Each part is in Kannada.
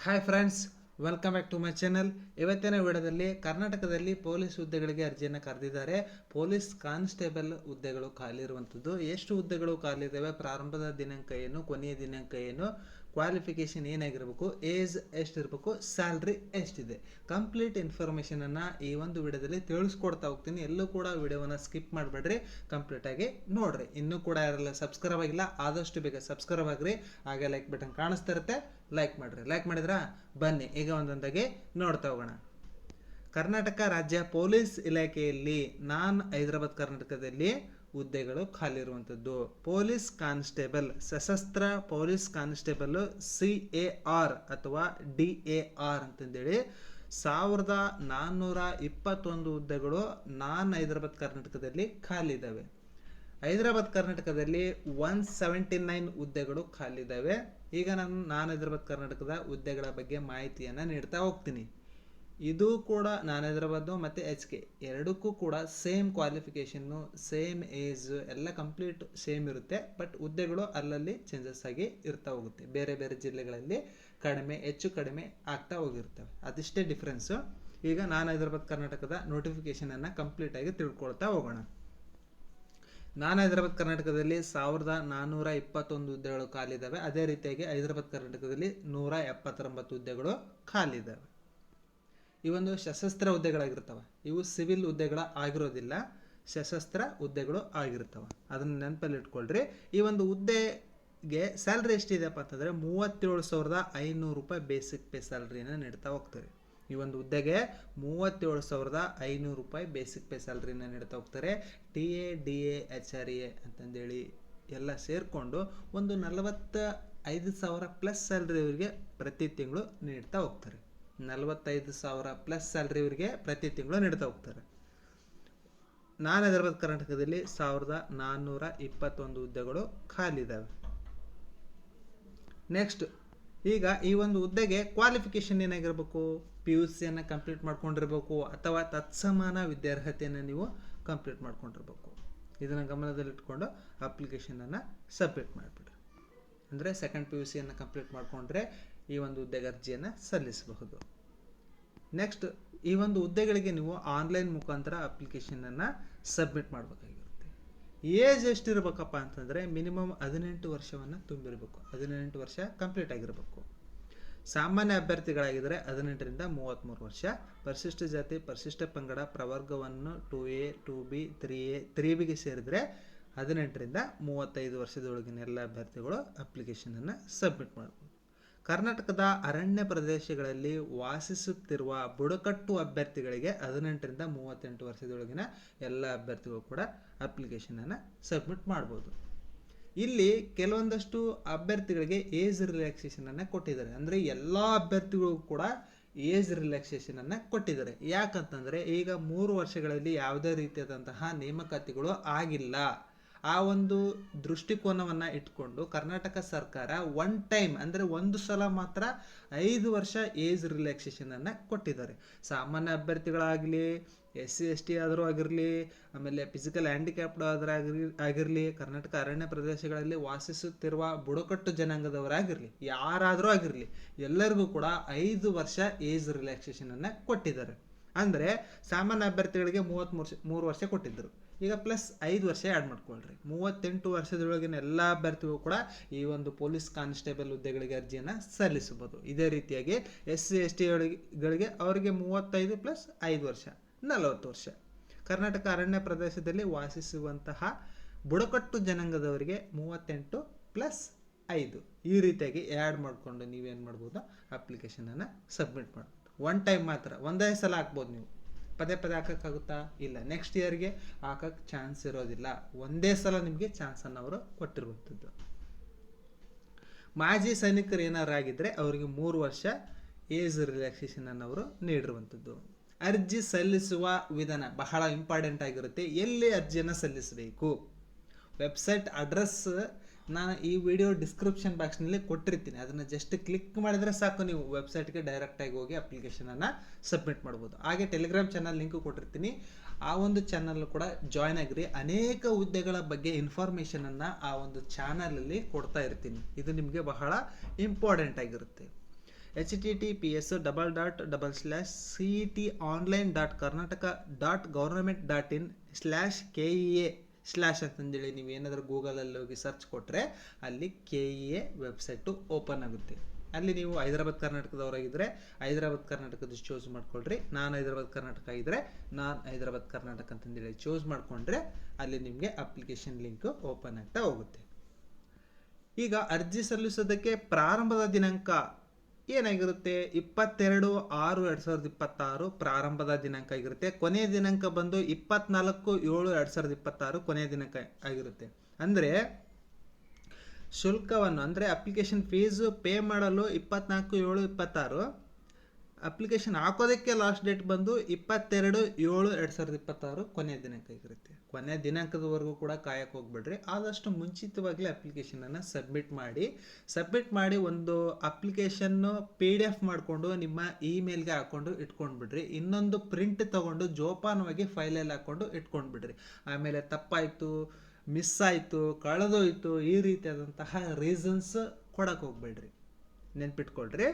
Hi friends, welcome back to my channel. ಇವತ್ತಿನ ವಿಡಿಯೋದಲ್ಲಿ ಕರ್ನಾಟಕದಲ್ಲಿ ಪೊಲೀಸ್ ಹುದ್ದೆಗಳಿಗೆ ಅರ್ಜಿಯನ್ನು ಕರೆದಿದ್ದಾರೆ. ಪೊಲೀಸ್ ಕಾನ್ಸ್ಟೇಬಲ್ ಹುದ್ದೆಗಳು ಖಾಲಿ ಇರುವಂಥದ್ದು. ಎಷ್ಟು ಹುದ್ದೆಗಳು ಖಾಲಿ ಇದ್ದಾವೆ, ಪ್ರಾರಂಭದ ದಿನಾಂಕ ಏನು, ಕೊನೆಯ ದಿನಾಂಕ ಏನು, ಕ್ವಾಲಿಫಿಕೇಷನ್ ಏನಾಗಿರಬೇಕು, ಏಜ್ ಎಷ್ಟಿರಬೇಕು, ಸ್ಯಾಲ್ರಿ ಎಷ್ಟಿದೆ, ಕಂಪ್ಲೀಟ್ ಇನ್ಫಾರ್ಮೇಷನನ್ನು ಈ ಒಂದು ವಿಡಿಯೋದಲ್ಲಿ ತಿಳಿಸ್ಕೊಡ್ತಾ ಹೋಗ್ತೀನಿ. ಎಲ್ಲೂ ಕೂಡ ವಿಡಿಯೋವನ್ನು ಸ್ಕಿಪ್ ಮಾಡಬೇಡ್ರಿ, ಕಂಪ್ಲೀಟಾಗಿ ನೋಡ್ರಿ. ಇನ್ನೂ ಕೂಡ ಯಾರೆಲ್ಲ ಸಬ್ಸ್ಕ್ರೈಬ್ ಆಗಿಲ್ಲ ಆದಷ್ಟು ಬೇಗ ಸಬ್ಸ್ಕ್ರೈಬ್ ಆಗ್ರಿ. ಹಾಗೆ ಲೈಕ್ ಬಟನ್ ಕಾಣಿಸ್ತಾ ಇರುತ್ತೆ, ಲೈಕ್ ಮಾಡಿರಿ. ಲೈಕ್ ಮಾಡಿದ್ರಾ? ಬನ್ನಿ ಈಗ ಒಂದೊಂದಾಗಿ ನೋಡ್ತಾ ಹೋಗೋಣ. ಕರ್ನಾಟಕ ರಾಜ್ಯ ಪೊಲೀಸ್ ಇಲಾಖೆಯಲ್ಲಿ ಹೈದರಾಬಾದ್ ಕರ್ನಾಟಕದಲ್ಲಿ ಹುದ್ದೆಗಳು ಖಾಲಿ ಇರುವಂಥದ್ದು. ಪೊಲೀಸ್ ಕಾನ್ಸ್ಟೇಬಲ್, ಸಶಸ್ತ್ರ ಪೊಲೀಸ್ ಕಾನ್ಸ್ಟೇಬಲ್ CAR ಅಥವಾ DAR ಅಂತಂದೇಳಿ 1421 ಹುದ್ದೆಗಳು ಹೈದರಾಬಾದ್ ಕರ್ನಾಟಕದಲ್ಲಿ ಖಾಲಿ ಇದ್ದಾವೆ. ಹೈದರಾಬಾದ್ ಕರ್ನಾಟಕದಲ್ಲಿ 179 ಹುದ್ದೆಗಳು ಖಾಲಿ ಇದ್ದಾವೆ. ಈಗ ನಾನು ಹೈದರಾಬಾದ್ ಕರ್ನಾಟಕದ ಹುದ್ದೆಗಳ ಬಗ್ಗೆ ಮಾಹಿತಿಯನ್ನು ನೀಡ್ತಾ ಹೋಗ್ತೀನಿ. ಇದು ಕೂಡ ಹೈದರಾಬಾದ್ ಮತ್ತು HK ಎರಡಕ್ಕೂ ಕೂಡ ಸೇಮ್ ಕ್ವಾಲಿಫಿಕೇಷನ್ನು, ಸೇಮ್ ಏಜ್ ಎಲ್ಲ ಕಂಪ್ಲೀಟ್ ಸೇಮ್ ಇರುತ್ತೆ. ಬಟ್ ಹುದ್ದೆಗಳು ಅಲ್ಲಲ್ಲಿ ಚೇಂಜಸ್ ಆಗಿ ಇರ್ತಾ ಹೋಗುತ್ತೆ. ಬೇರೆ ಬೇರೆ ಜಿಲ್ಲೆಗಳಲ್ಲಿ ಹೆಚ್ಚು ಕಡಿಮೆ ಆಗ್ತಾ ಹೋಗಿರ್ತವೆ. ಅದಿಷ್ಟೇ ಡಿಫ್ರೆನ್ಸು. ಈಗ ಹೈದರಾಬಾದ್ ಕರ್ನಾಟಕದ ನೋಟಿಫಿಕೇಷನನ್ನು ಕಂಪ್ಲೀಟಾಗಿ ತಿಳ್ಕೊಳ್ತಾ ಹೋಗೋಣ. ಹೈದರಾಬಾದ್ ಕರ್ನಾಟಕದಲ್ಲಿ 1421 ಹುದ್ದೆಗಳು ಖಾಲಿ ಇದ್ದಾವೆ. ಅದೇ ರೀತಿಯಾಗಿ ಹೈದರಾಬಾದ್ ಕರ್ನಾಟಕದಲ್ಲಿ 179 ಹುದ್ದೆಗಳು ಖಾಲಿ ಇದ್ದಾವೆ. ಇವೊಂದು ಸಶಸ್ತ್ರ ಹುದ್ದೆಗಳಾಗಿರ್ತವೆ. ಇವು ಸಿವಿಲ್ ಹುದ್ದೆಗಳ ಆಗಿರೋದಿಲ್ಲ, ಸಶಸ್ತ್ರ ಹುದ್ದೆಗಳು ಆಗಿರ್ತವೆ. ಅದನ್ನು ನೆನಪಲ್ಲಿ ಇಟ್ಕೊಳ್ರಿ. ಈ ಒಂದು ಹುದ್ದೆಗೆ ಸ್ಯಾಲ್ರಿ ಎಷ್ಟಿದೆಯಪ್ಪ ಅಂತಂದರೆ 37,500 ರೂಪಾಯಿ ಬೇಸಿಕ್ ಪೇ ಸ್ಯಾಲ್ರಿನ ನೀಡ್ತಾ ಹೋಗ್ತಾರೆ. ಈ ಒಂದು ಹುದ್ದೆಗೆ 37,500 ರೂಪಾಯಿ ಬೇಸಿಕ್ ಪೇ ಸ್ಯಾಲ್ರಿನ ನೀಡ್ತಾ ಹೋಗ್ತಾರೆ. TA, DA, HRA ಅಂತಂದೇಳಿ ಎಲ್ಲ ಸೇರಿಕೊಂಡು ಒಂದು 45,000 ಪ್ಲಸ್ ಸ್ಯಾಲ್ರಿ ಇವರಿಗೆ ಪ್ರತಿ ತಿಂಗಳು ನೀಡ್ತಾ ಹೋಗ್ತಾರೆ. 45,000 ಪ್ಲಸ್ ಸ್ಯಾಲ್ರಿ ಇವರಿಗೆ ಪ್ರತಿ ತಿಂಗಳು ನೀಡ್ತಾ ಹೋಗ್ತಾರೆ. ಹೈದರಾಬಾದ್ ಕರ್ನಾಟಕದಲ್ಲಿ 1421 ಹುದ್ದೆಗಳು ಖಾಲಿ ಇದ್ದಾವೆ. ನೆಕ್ಸ್ಟ್, ಈಗ ಈ ಒಂದು ಹುದ್ದೆಗೆ ಕ್ವಾಲಿಫಿಕೇಷನ್ ಏನಾಗಿರಬೇಕು? PUCಯನ್ನು ಕಂಪ್ಲೀಟ್ ಮಾಡ್ಕೊಂಡಿರ್ಬೇಕು ಅಥವಾ ತತ್ಸಮಾನ ವಿದ್ಯಾರ್ಹತೆಯನ್ನು ನೀವು ಕಂಪ್ಲೀಟ್ ಮಾಡ್ಕೊಂಡಿರ್ಬೇಕು. ಇದನ್ನು ಗಮನದಲ್ಲಿಟ್ಕೊಂಡು ಅಪ್ಲಿಕೇಶನನ್ನು ಸಬ್ಮಿಟ್ ಮಾಡಿಬಿಡ್ರಿ. ಅಂದರೆ ಸೆಕೆಂಡ್ PUCಯನ್ನು ಕಂಪ್ಲೀಟ್ ಮಾಡಿಕೊಂಡ್ರೆ ಈ ಒಂದು ಹುದ್ದೆಗೆ ಅರ್ಜಿಯನ್ನು ಸಲ್ಲಿಸಬಹುದು. ನೆಕ್ಸ್ಟ್, ಈ ಒಂದು ಹುದ್ದೆಗಳಿಗೆ ನೀವು ಆನ್ಲೈನ್ ಮುಖಾಂತರ ಅಪ್ಲಿಕೇಶನನ್ನು ಸಬ್ಮಿಟ್ ಮಾಡಬೇಕಾಗಿರುತ್ತೆ. ಏಜ್ ಎಷ್ಟಿರಬೇಕಪ್ಪ ಅಂತಂದರೆ ಮಿನಿಮಮ್ 18 ವರ್ಷವನ್ನು ತುಂಬಿರಬೇಕು. 18 ವರ್ಷ ಕಂಪ್ಲೀಟ್ ಆಗಿರಬೇಕು. ಸಾಮಾನ್ಯ ಅಭ್ಯರ್ಥಿಗಳಾಗಿದ್ದರೆ 18ರಿಂದ 33 ವರ್ಷ. ಪರಿಶಿಷ್ಟ ಜಾತಿ, ಪರಿಶಿಷ್ಟ ಪಂಗಡ ಪ್ರವರ್ಗವನ್ನು 2A, 2B, 3A, 3Bಗೆ ಸೇರಿದರೆ 18ರಿಂದ 35 ವರ್ಷದೊಳಗಿನ ಎಲ್ಲ ಅಭ್ಯರ್ಥಿಗಳು ಅಪ್ಲಿಕೇಶನನ್ನು ಸಬ್ಮಿಟ್ ಮಾಡಬಹುದು. ಕರ್ನಾಟಕದ ಅರಣ್ಯ ಪ್ರದೇಶಗಳಲ್ಲಿ ವಾಸಿಸುತ್ತಿರುವ ಬುಡಕಟ್ಟು ಅಭ್ಯರ್ಥಿಗಳಿಗೆ 18ರಿಂದ 38 ವರ್ಷದೊಳಗಿನ ಎಲ್ಲ ಅಭ್ಯರ್ಥಿಗಳು ಕೂಡ ಅಪ್ಲಿಕೇಶನನ್ನು ಸಬ್ಮಿಟ್ ಮಾಡ್ಬೋದು. ಇಲ್ಲಿ ಕೆಲವೊಂದಷ್ಟು ಅಭ್ಯರ್ಥಿಗಳಿಗೆ ಏಜ್ ರಿಲ್ಯಾಕ್ಸೇಷನನ್ನು ಕೊಟ್ಟಿದ್ದಾರೆ. ಅಂದರೆ ಎಲ್ಲ ಅಭ್ಯರ್ಥಿಗಳಿಗೂ ಕೂಡ ಏಜ್ ರಿಲ್ಯಾಕ್ಸೇಷನನ್ನು ಕೊಟ್ಟಿದ್ದಾರೆ. ಯಾಕಂತಂದರೆ ಈಗ 3 ವರ್ಷಗಳಲ್ಲಿ ಯಾವುದೇ ರೀತಿಯಾದಂತಹ ನೇಮಕಾತಿಗಳು ಆಗಿಲ್ಲ. ಆ ಒಂದು ದೃಷ್ಟಿಕೋನವನ್ನು ಇಟ್ಕೊಂಡು ಕರ್ನಾಟಕ ಸರ್ಕಾರ ಒನ್ ಟೈಮ್ ಅಂದರೆ ಒಂದು ಸಲ ಮಾತ್ರ 5 ವರ್ಷ ಏಜ್ ರಿಲ್ಯಾಕ್ಸೇಷನನ್ನು ಕೊಟ್ಟಿದ್ದಾರೆ. ಸಾಮಾನ್ಯ ಅಭ್ಯರ್ಥಿಗಳಾಗಲಿ, SC/ST ಆದರೂ ಆಗಿರಲಿ, ಆಮೇಲೆ ಫಿಸಿಕಲ್ ಹ್ಯಾಂಡಿಕ್ಯಾಪ್ಡ್ ಆಗಿರಲಿ, ಕರ್ನಾಟಕ ಅರಣ್ಯ ಪ್ರದೇಶಗಳಲ್ಲಿ ವಾಸಿಸುತ್ತಿರುವ ಬುಡಕಟ್ಟು ಜನಾಂಗದವರಾಗಿರಲಿ, ಯಾರಾದರೂ ಆಗಿರಲಿ, ಎಲ್ಲರಿಗೂ ಕೂಡ 5 ವರ್ಷ ಏಜ್ ರಿಲ್ಯಾಕ್ಸೇಷನನ್ನು ಕೊಟ್ಟಿದ್ದಾರೆ. ಅಂದರೆ ಸಾಮಾನ್ಯ ಅಭ್ಯರ್ಥಿಗಳಿಗೆ 33 ವರ್ಷ ಕೊಟ್ಟಿದ್ದರು. ಈಗ ಪ್ಲಸ್ 5 ವರ್ಷ ಆ್ಯಡ್ ಮಾಡ್ಕೊಳ್ರಿ. 38 ವರ್ಷದೊಳಗಿನ ಎಲ್ಲ ಅಭ್ಯರ್ಥಿಗಳು ಕೂಡ ಈ ಒಂದು ಪೊಲೀಸ್ ಕಾನ್ಸ್ಟೇಬಲ್ ಹುದ್ದೆಗಳಿಗೆ ಅರ್ಜಿಯನ್ನು ಸಲ್ಲಿಸಬಹುದು. ಇದೇ ರೀತಿಯಾಗಿ SC/ST ಗಳಿಗೆ ಅವರಿಗೆ 35 ಪ್ಲಸ್ 5 ವರ್ಷ 40 ವರ್ಷ. ಕರ್ನಾಟಕ ಅರಣ್ಯ ಪ್ರದೇಶದಲ್ಲಿ ವಾಸಿಸುವಂತಹ ಬುಡಕಟ್ಟು ಜನಾಂಗದವರಿಗೆ 38 ಪ್ಲಸ್ 5 ಈ ರೀತಿಯಾಗಿ ಆ್ಯಡ್ ಮಾಡಿಕೊಂಡು ನೀವೇನು ಮಾಡ್ಬೋದು, ಅಪ್ಲಿಕೇಶನನ್ನು ಸಬ್ಮಿಟ್ ಮಾಡ್ಬೋದು. ಒನ್ ಟೈಮ್ ಮಾತ್ರ, ಒಂದೇ ಸಲ ಹಾಕ್ಬೋದು. ನೀವು ಪದೇ ಪದೇ ಹಾಕೋಕ್ಕಾಗುತ್ತಾ? ಇಲ್ಲ. ನೆಕ್ಸ್ಟ್ ಇಯರ್ಗೆ ಹಾಕೋಕ್ಕೆ ಚಾನ್ಸ್ ಇರೋದಿಲ್ಲ. ಒಂದೇ ಸಲ ನಿಮಗೆ ಚಾನ್ಸನ್ನು ಅವರು ಕೊಟ್ಟಿರುವಂಥದ್ದು. ಮಾಜಿ ಸೈನಿಕರು ಏನಾರು ಆಗಿದ್ದರೆ ಅವರಿಗೆ 3 ವರ್ಷ ಏಜ್ ರಿಲ್ಯಾಕ್ಸೇಷನನ್ನು ಅವರು ನೀಡಿರುವಂಥದ್ದು. ಅರ್ಜಿ ಸಲ್ಲಿಸುವ ವಿಧಾನ ಬಹಳ ಇಂಪಾರ್ಟೆಂಟ್ ಆಗಿರುತ್ತೆ. ಎಲ್ಲಿ ಅರ್ಜಿಯನ್ನು ಸಲ್ಲಿಸಬೇಕು? ವೆಬ್ಸೈಟ್ ಅಡ್ರೆಸ್ ನಾನು ಈ ವಿಡಿಯೋ ಡಿಸ್ಕ್ರಿಪ್ಷನ್ ಬಾಕ್ಸ್ನಲ್ಲಿ ಕೊಟ್ಟಿರ್ತೀನಿ. ಅದನ್ನು ಜಸ್ಟ್ ಕ್ಲಿಕ್ ಮಾಡಿದರೆ ಸಾಕು, ನೀವು ವೆಬ್ಸೈಟ್ಗೆ ಡೈರೆಕ್ಟಾಗಿ ಹೋಗಿ ಅಪ್ಲಿಕೇಶನನ್ನು ಸಬ್ಮಿಟ್ ಮಾಡ್ಬೋದು. ಹಾಗೆ ಟೆಲಿಗ್ರಾಮ್ ಚಾನಲ್ ಲಿಂಕು ಕೊಟ್ಟಿರ್ತೀನಿ. ಆ ಒಂದು ಚಾನಲ್ ಕೂಡ ಜಾಯ್ನ್ ಆಗಿರಿ. ಅನೇಕ ಹುದ್ದೆಗಳ ಬಗ್ಗೆ ಇನ್ಫಾರ್ಮೇಷನನ್ನು ಆ ಒಂದು ಚಾನಲಲ್ಲಿ ಕೊಡ್ತಾ ಇರ್ತೀನಿ. ಇದು ನಿಮಗೆ ಬಹಳ ಇಂಪಾರ್ಟೆಂಟ್ ಆಗಿರುತ್ತೆ. https://cet.online.karnataka.government.in/KEA/ ಅಂತಂದೇಳಿ ನೀವು ಏನಾದರೂ ಗೂಗಲಲ್ಲಿ ಹೋಗಿ ಸರ್ಚ್ ಕೊಟ್ಟರೆ ಅಲ್ಲಿ KEA ವೆಬ್ಸೈಟು ಓಪನ್ ಆಗುತ್ತೆ. ಅಲ್ಲಿ ನೀವು ಹೈದರಾಬಾದ್ ಕರ್ನಾಟಕದವರಾಗಿದ್ದರೆ ಹೈದರಾಬಾದ್ ಕರ್ನಾಟಕದ ಚೂಸ್ ಮಾಡ್ಕೊಳ್ರಿ. ನಾನು ಹೈದರಾಬಾದ್ ಕರ್ನಾಟಕ ಇದ್ದರೆ ನಾನು ಹೈದರಾಬಾದ್ ಕರ್ನಾಟಕ ಅಂತಂದೇಳಿ ಚೂಸ್ ಮಾಡಿಕೊಂಡ್ರೆ ಅಲ್ಲಿ ನಿಮಗೆ ಅಪ್ಲಿಕೇಶನ್ ಲಿಂಕ್ ಓಪನ್ ಆಗ್ತಾ ಹೋಗುತ್ತೆ. ಈಗ ಅರ್ಜಿ ಸಲ್ಲಿಸೋದಕ್ಕೆ ಪ್ರಾರಂಭದ ದಿನಾಂಕ ಏನಾಗಿರುತ್ತೆ? 22/6/2026 ಪ್ರಾರಂಭದ ದಿನಾಂಕ ಆಗಿರುತ್ತೆ. ಕೊನೆಯ ದಿನಾಂಕ ಬಂದು 24/7/2026 ಕೊನೆಯ ದಿನಾಂಕ ಆಗಿರುತ್ತೆ. ಅಂದರೆ ಶುಲ್ಕವನ್ನು ಅಂದರೆ ಅಪ್ಲಿಕೇಶನ್ ಫೀಸು ಪೇ ಮಾಡಲು 24/7/26, ಅಪ್ಲಿಕೇಶನ್ ಹಾಕೋದಕ್ಕೆ ಲಾಸ್ಟ್ ಡೇಟ್ ಬಂದು 22/7/2026 ಕೊನೆಯ ದಿನಾಂಕ ಆಗಿರುತ್ತೆ. ಕೊನೆಯ ದಿನಾಂಕದವರೆಗೂ ಕೂಡ ಕಾಯಕ್ಕೆ ಹೋಗ್ಬೇಡ್ರಿ. ಆದಷ್ಟು ಮುಂಚಿತವಾಗಲೇ ಅಪ್ಲಿಕೇಶನನ್ನು ಸಬ್ಮಿಟ್ ಮಾಡಿ ಒಂದು ಅಪ್ಲಿಕೇಶನ್ನು PDF ಮಾಡಿಕೊಂಡು ನಿಮ್ಮ ಇಮೇಲ್ಗೆ ಹಾಕ್ಕೊಂಡು ಇಟ್ಕೊಂಡ್ಬಿಡ್ರಿ. ಇನ್ನೊಂದು ಪ್ರಿಂಟ್ ತೊಗೊಂಡು ಜೋಪಾನವಾಗಿ ಫೈಲಲ್ಲಿ ಹಾಕ್ಕೊಂಡು ಇಟ್ಕೊಂಡ್ಬಿಡ್ರಿ. ಆಮೇಲೆ ತಪ್ಪಾಯಿತು, ಮಿಸ್ ಆಯಿತು, ಕಳೆದೋಯ್ತು, ಈ ರೀತಿಯಾದಂತಹ ರೀಸನ್ಸ್ ಕೊಡಕ್ಕೆ ಹೋಗ್ಬೇಡ್ರಿ. ನೆನ್ಪಿಟ್ಕೊಳ್ರಿ,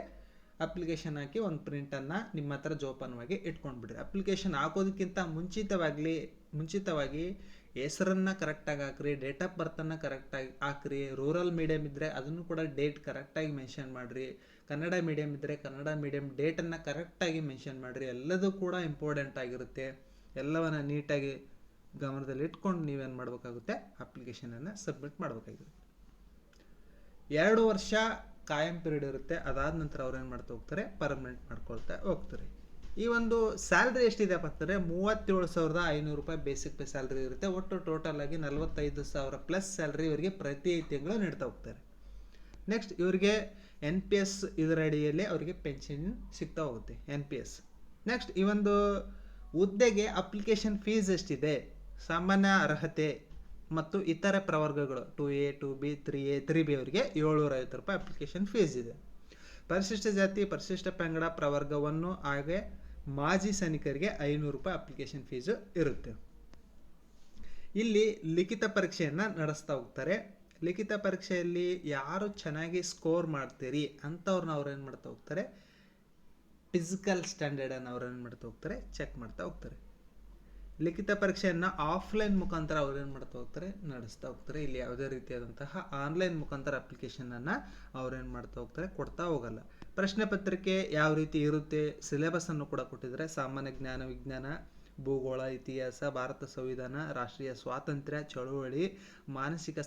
ಅಪ್ಲಿಕೇಶನ್ ಹಾಕಿ ಒಂದು ಪ್ರಿಂಟನ್ನು ನಿಮ್ಮ ಹತ್ರ ಜೋಪಾನವಾಗಿ ಇಟ್ಕೊಂಡ್ಬಿಡ್ರಿ. ಅಪ್ಲಿಕೇಶನ್ ಹಾಕೋದಕ್ಕಿಂತ ಮುಂಚಿತವಾಗಿ ಹೆಸರನ್ನು ಕರೆಕ್ಟಾಗಿ ಹಾಕ್ರಿ, ಡೇಟ್ ಆಫ್ ಬರ್ತನ್ನು ಕರೆಕ್ಟಾಗಿ ಹಾಕ್ರಿ. ರೂರಲ್ ಮೀಡಿಯಮ್ ಇದ್ದರೆ ಅದನ್ನು ಕೂಡ ಡೇಟ್ ಕರೆಕ್ಟಾಗಿ ಮೆನ್ಷನ್ ಮಾಡಿರಿ. ಕನ್ನಡ ಮೀಡಿಯಮ್ ಇದ್ದರೆ ಕನ್ನಡ ಮೀಡಿಯಮ್ ಡೇಟನ್ನು ಕರೆಕ್ಟಾಗಿ ಮೆನ್ಷನ್ ಮಾಡಿರಿ. ಎಲ್ಲದೂ ಕೂಡ ಇಂಪಾರ್ಟೆಂಟ್ ಆಗಿರುತ್ತೆ. ಎಲ್ಲವನ್ನು ನೀಟಾಗಿ ಗಮನದಲ್ಲಿ ಇಟ್ಕೊಂಡು ನೀವೇನು ಮಾಡಬೇಕಾಗುತ್ತೆ? ಅಪ್ಲಿಕೇಶನನ್ನು ಸಬ್ಮಿಟ್ ಮಾಡಬೇಕಾಗಿರುತ್ತೆ. 2 ವರ್ಷ ಕಾಯಂ ಪೀರಿಯಡ್ ಇರುತ್ತೆ. ಅದಾದ ನಂತರ ಅವ್ರು ಏನು ಮಾಡ್ತಾ ಹೋಗ್ತಾರೆ? ಪರ್ಮನೆಂಟ್ ಮಾಡ್ಕೊಳ್ತಾ ಹೋಗ್ತಾರೆ. ಈ ಒಂದು ಸ್ಯಾಲ್ರಿ ಎಷ್ಟಿದೆಪ್ಪ ಅಂತಂದರೆ 37,500 ರೂಪಾಯಿ ಬೇಸಿಕ್ ಪೇ ಸ್ಯಾಲ್ರಿ ಇರುತ್ತೆ. ಒಟ್ಟು ಟೋಟಲ್ ಆಗಿ 45,000 ಪ್ಲಸ್ ಸ್ಯಾಲ್ರಿ ಇವರಿಗೆ ಪ್ರತಿ ತಿಂಗಳು ನೀಡ್ತಾ ಹೋಗ್ತಾರೆ. ನೆಕ್ಸ್ಟ್ ಇವರಿಗೆ NPS ಇದರ ಅಡಿಯಲ್ಲಿ ಅವರಿಗೆ ಪೆನ್ಷನ್ ಸಿಗ್ತಾ ಹೋಗುತ್ತೆ, NPS. ನೆಕ್ಸ್ಟ್ ಈ ಒಂದು ಹುದ್ದೆಗೆ ಅಪ್ಲಿಕೇಶನ್ ಫೀಸ್ ಎಷ್ಟಿದೆ? ಸಾಮಾನ್ಯ ಅರ್ಹತೆ ಮತ್ತು ಇತರೆ ಪ್ರವರ್ಗಗಳು 2A 2B 3A 3B ಅವರಿಗೆ 750 ರೂಪಾಯಿ ಅಪ್ಲಿಕೇಶನ್ ಫೀಸ್ ಇದೆ. ಪರಿಶಿಷ್ಟ ಜಾತಿ ಪರಿಶಿಷ್ಟ ಪಂಗಡ ಪ್ರವರ್ಗವನ್ನು ಹಾಗೆ ಮಾಜಿ ಸೈನಿಕರಿಗೆ 500 ರೂಪಾಯಿ ಅಪ್ಲಿಕೇಶನ್ ಫೀಸು ಇರುತ್ತೆ. ಇಲ್ಲಿ ಲಿಖಿತ ಪರೀಕ್ಷೆಯನ್ನು ನಡೆಸ್ತಾ ಹೋಗ್ತಾರೆ. ಲಿಖಿತ ಪರೀಕ್ಷೆಯಲ್ಲಿ ಯಾರು ಚೆನ್ನಾಗಿ ಸ್ಕೋರ್ ಮಾಡ್ತೀರಿ ಅಂಥವ್ರನ್ನ ಅವ್ರು ಏನು ಮಾಡ್ತಾ ಹೋಗ್ತಾರೆ? ಫಿಸಿಕಲ್ ಸ್ಟ್ಯಾಂಡರ್ಡನ್ನು ಅವ್ರು ಏನು ಮಾಡ್ತಾ ಹೋಗ್ತಾರೆ? ಚೆಕ್ ಮಾಡ್ತಾ ಹೋಗ್ತಾರೆ. ಲಿಖಿತ ಪರೀಕ್ಷೆಯನ್ನು ಆಫ್ಲೈನ್ ಮುಖಾಂತರ ಅವ್ರು ಏನು ಮಾಡ್ತಾ ಹೋಗ್ತಾರೆ? ನಡೆಸ್ತಾ ಹೋಗ್ತಾರೆ. ಇಲ್ಲಿ ಯಾವುದೇ ರೀತಿಯಾದಂತಹ ಆನ್ಲೈನ್ ಮುಖಾಂತರ ಅಪ್ಲಿಕೇಶನನ್ನು ಅವ್ರೇನು ಮಾಡ್ತಾ ಹೋಗ್ತಾರೆ? ಕೊಡ್ತಾ ಹೋಗಲ್ಲ. ಪ್ರಶ್ನೆ ಪತ್ರಿಕೆ ಯಾವ ರೀತಿ ಇರುತ್ತೆ? ಸಿಲೆಬಸನ್ನು ಕೂಡ ಕೊಟ್ಟಿದ್ದಾರೆ. ಸಾಮಾನ್ಯ ಜ್ಞಾನ, ವಿಜ್ಞಾನ, ಭೂಗೋಳ, ಇತಿಹಾಸ, ಭಾರತ ಸಂವಿಧಾನ, ರಾಷ್ಟ್ರೀಯ ಸ್ವಾತಂತ್ರ್ಯ ಚಳುವಳಿ, ಮಾನಸಿಕ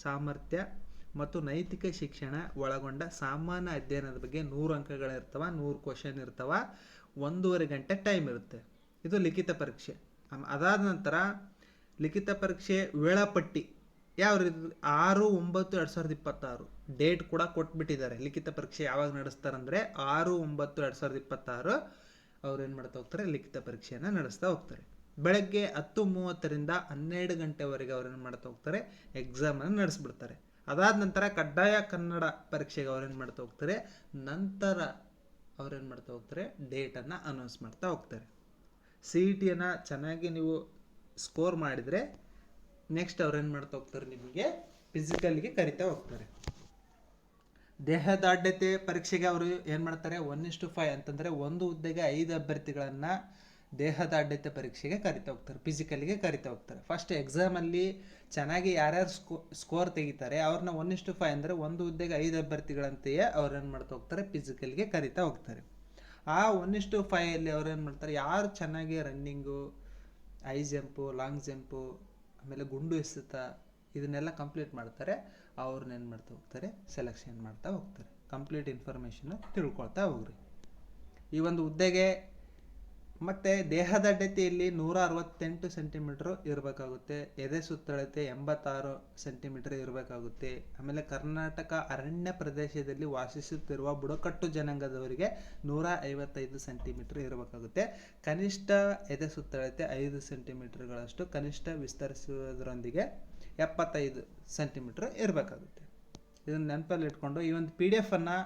ಸಾಮರ್ಥ್ಯ ಮತ್ತು ನೈತಿಕ ಶಿಕ್ಷಣ ಒಳಗೊಂಡ ಸಾಮಾನ್ಯ ಅಧ್ಯಯನದ ಬಗ್ಗೆ 100 ಅಂಕಗಳಿರ್ತವೆ, 100 ಕ್ವಶನ್ ಇರ್ತವೆ, 1.5 ಗಂಟೆ ಟೈಮ್ ಇರುತ್ತೆ. ಇದು ಲಿಖಿತ ಪರೀಕ್ಷೆ. ಅದಾದ ನಂತರ ಲಿಖಿತ ಪರೀಕ್ಷೆ ವೇಳಾಪಟ್ಟಿ ಯಾವ ರೀತಿ? 6/9/2026 ಡೇಟ್ ಕೂಡ ಕೊಟ್ಬಿಟ್ಟಿದ್ದಾರೆ. ಲಿಖಿತ ಪರೀಕ್ಷೆ ಯಾವಾಗ ನಡೆಸ್ತಾರಂದರೆ 6/9/2026 ಅವ್ರು ಏನು ಮಾಡ್ತಾ ಹೋಗ್ತಾರೆ? ಲಿಖಿತ ಪರೀಕ್ಷೆಯನ್ನು ನಡೆಸ್ತಾ ಹೋಗ್ತಾರೆ. ಬೆಳಗ್ಗೆ 10:30ರಿಂದ 12 ಗಂಟೆವರೆಗೆ ಅವ್ರು ಏನು ಮಾಡ್ತಾ ಹೋಗ್ತಾರೆ? ಎಕ್ಸಾಮನ್ನು ನಡೆಸ್ಬಿಡ್ತಾರೆ. ಅದಾದ ನಂತರ ಕಡ್ಡಾಯ ಕನ್ನಡ ಪರೀಕ್ಷೆಗೆ ಅವ್ರೇನು ಮಾಡ್ತಾ ಹೋಗ್ತಾರೆ? ನಂತರ ಅವ್ರೇನು ಮಾಡ್ತಾ ಹೋಗ್ತಾರೆ? ಡೇಟನ್ನು ಅನೌನ್ಸ್ ಮಾಡ್ತಾ ಹೋಗ್ತಾರೆ. CETಯನ್ನು ಚೆನ್ನಾಗಿ ನೀವು ಸ್ಕೋರ್ ಮಾಡಿದರೆ ನೆಕ್ಸ್ಟ್ ಅವ್ರೇನು ಮಾಡ್ತಾ ಹೋಗ್ತಾರೆ? ನಿಮಗೆ ಫಿಸಿಕಲ್ಗೆ ಕರಿತಾ ಹೋಗ್ತಾರೆ. ದೇಹದಾಢ್ಯತೆ ಪರೀಕ್ಷೆಗೆ ಅವರು ಏನು ಮಾಡ್ತಾರೆ? 1:5 ಅಂತಂದರೆ ಒಂದು ಹುದ್ದೆಗೆ 5 ಅಭ್ಯರ್ಥಿಗಳನ್ನು ದೇಹದಾಢ್ಯತೆ ಪರೀಕ್ಷೆಗೆ ಕರಿತಾ ಹೋಗ್ತಾರೆ, ಫಿಸಿಕಲ್ಗೆ ಕರಿತಾ ಹೋಗ್ತಾರೆ. ಫಸ್ಟ್ ಎಕ್ಸಾಮಲ್ಲಿ ಚೆನ್ನಾಗಿ ಯಾರ್ಯಾರು ಸ್ಕೋರ್ ತೆಗಿತಾರೆ ಅವ್ರನ್ನ 1:5 ಅಂದರೆ ಒಂದು ಹುದ್ದೆಗೆ 5 ಅಭ್ಯರ್ಥಿಗಳಂತೆಯೇ ಅವ್ರೇನು ಮಾಡ್ತಾ ಹೋಗ್ತಾರೆ? ಫಿಸಿಕಲ್ಗೆ ಕರಿತಾ ಹೋಗ್ತಾರೆ. ಆ 1:5 ಅವ್ರೇನು ಮಾಡ್ತಾರೆ? ಯಾರು ಚೆನ್ನಾಗಿ running, high jump, long jump, ಆಮೇಲೆ ಗುಂಡು ಎಸೆತ ಇದನ್ನೆಲ್ಲ ಕಂಪ್ಲೀಟ್ ಮಾಡ್ತಾರೆ, ಅವ್ರನ್ನ ಏನು ಮಾಡ್ತಾ ಹೋಗ್ತಾರೆ? ಸೆಲೆಕ್ಷನ್ ಮಾಡ್ತಾ ಹೋಗ್ತಾರೆ. ಕಂಪ್ಲೀಟ್ ಇನ್ಫಾರ್ಮೇಷನ್ನು ತಿಳ್ಕೊಳ್ತಾ ಹೋಗ್ರಿ. ಈ ಒಂದು ಹುದ್ದೆಗೆ ಮತ್ತು ದೇಹದಾಢ್ಯತೆಯಲ್ಲಿ 168 ಸೆಂಟಿಮೀಟ್ರು ಇರಬೇಕಾಗುತ್ತೆ. ಎದೆ ಸುತ್ತಳತೆ 86 ಸೆಂಟಿಮೀಟ್ರ್ ಇರಬೇಕಾಗುತ್ತೆ. ಆಮೇಲೆ ಕರ್ನಾಟಕ ಅರಣ್ಯ ಪ್ರದೇಶದಲ್ಲಿ ವಾಸಿಸುತ್ತಿರುವ ಬುಡಕಟ್ಟು ಜನಾಂಗದವರಿಗೆ 155 ಸೆಂಟಿಮೀಟ್ರ್ ಇರಬೇಕಾಗುತ್ತೆ. ಕನಿಷ್ಠ ಎದೆ ಸುತ್ತಳತೆ 5 ಸೆಂಟಿಮೀಟ್ರ್ಗಳಷ್ಟು ಕನಿಷ್ಠ ವಿಸ್ತರಿಸುವುದರೊಂದಿಗೆ 75 ಸೆಂಟಿಮೀಟ್ರ್ ಇರಬೇಕಾಗುತ್ತೆ. ಇದನ್ನು ನೆನಪಲ್ಲಿ ಇಟ್ಕೊಂಡು ಈ ಒಂದು PDF-ಅನ್ನು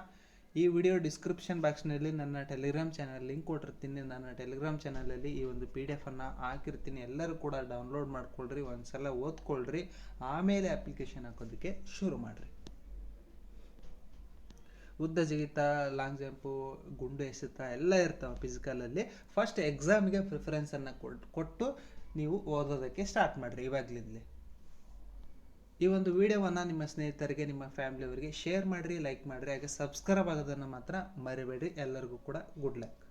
ಈ ವಿಡಿಯೋ ಡಿಸ್ಕ್ರಿಪ್ಷನ್ ಬಾಕ್ಸ್ನಲ್ಲಿ ನನ್ನ ಟೆಲಿಗ್ರಾಮ್ ಚಾನಲ್ ಲಿಂಕ್ ಕೊಟ್ಟಿರ್ತೀನಿ. ನನ್ನ ಟೆಲಿಗ್ರಾಮ್ ಚಾನಲಲ್ಲಿ ಈ ಒಂದು PDF-ಅನ್ನು ಹಾಕಿರ್ತೀನಿ. ಎಲ್ಲರೂ ಕೂಡ ಡೌನ್ಲೋಡ್ ಮಾಡ್ಕೊಳ್ರಿ, ಒಂದು ಸಲ ಓದ್ಕೊಳ್ರಿ, ಆಮೇಲೆ ಅಪ್ಲಿಕೇಶನ್ ಹಾಕೋದಕ್ಕೆ ಶುರು ಮಾಡಿರಿ. ಉದ್ದ ಜಿಗಿತ, ಲಾಂಗ್ ಜಂಪು, ಗುಂಡು ಎಸೆತ ಎಲ್ಲ ಇರ್ತಾವೆ ಫಿಸಿಕಲಲ್ಲಿ. ಫಸ್ಟ್ ಎಕ್ಸಾಮಿಗೆ ಪ್ರಿಫರೆನ್ಸನ್ನು ಕೊಟ್ಟು ನೀವು ಓದೋದಕ್ಕೆ ಸ್ಟಾರ್ಟ್ ಮಾಡಿರಿ ಇವಾಗಲಿಂದಲೇ. ಈ ಒಂದು ವಿಡಿಯೋವನ್ನು ನಿಮ್ಮ ಸ್ನೇಹಿತರಿಗೆ, ನಿಮ್ಮ ಫ್ಯಾಮಿಲಿಯವರಿಗೆ ಶೇರ್ ಮಾಡಿರಿ, ಲೈಕ್ ಮಾಡಿರಿ, ಹಾಗೆ ಸಬ್ಸ್ಕ್ರೈಬ್ ಆಗೋದನ್ನು ಮಾತ್ರ ಮರಿಬೇಡಿ. ಎಲ್ಲರಿಗೂ ಕೂಡ ಗುಡ್ ಲಕ್.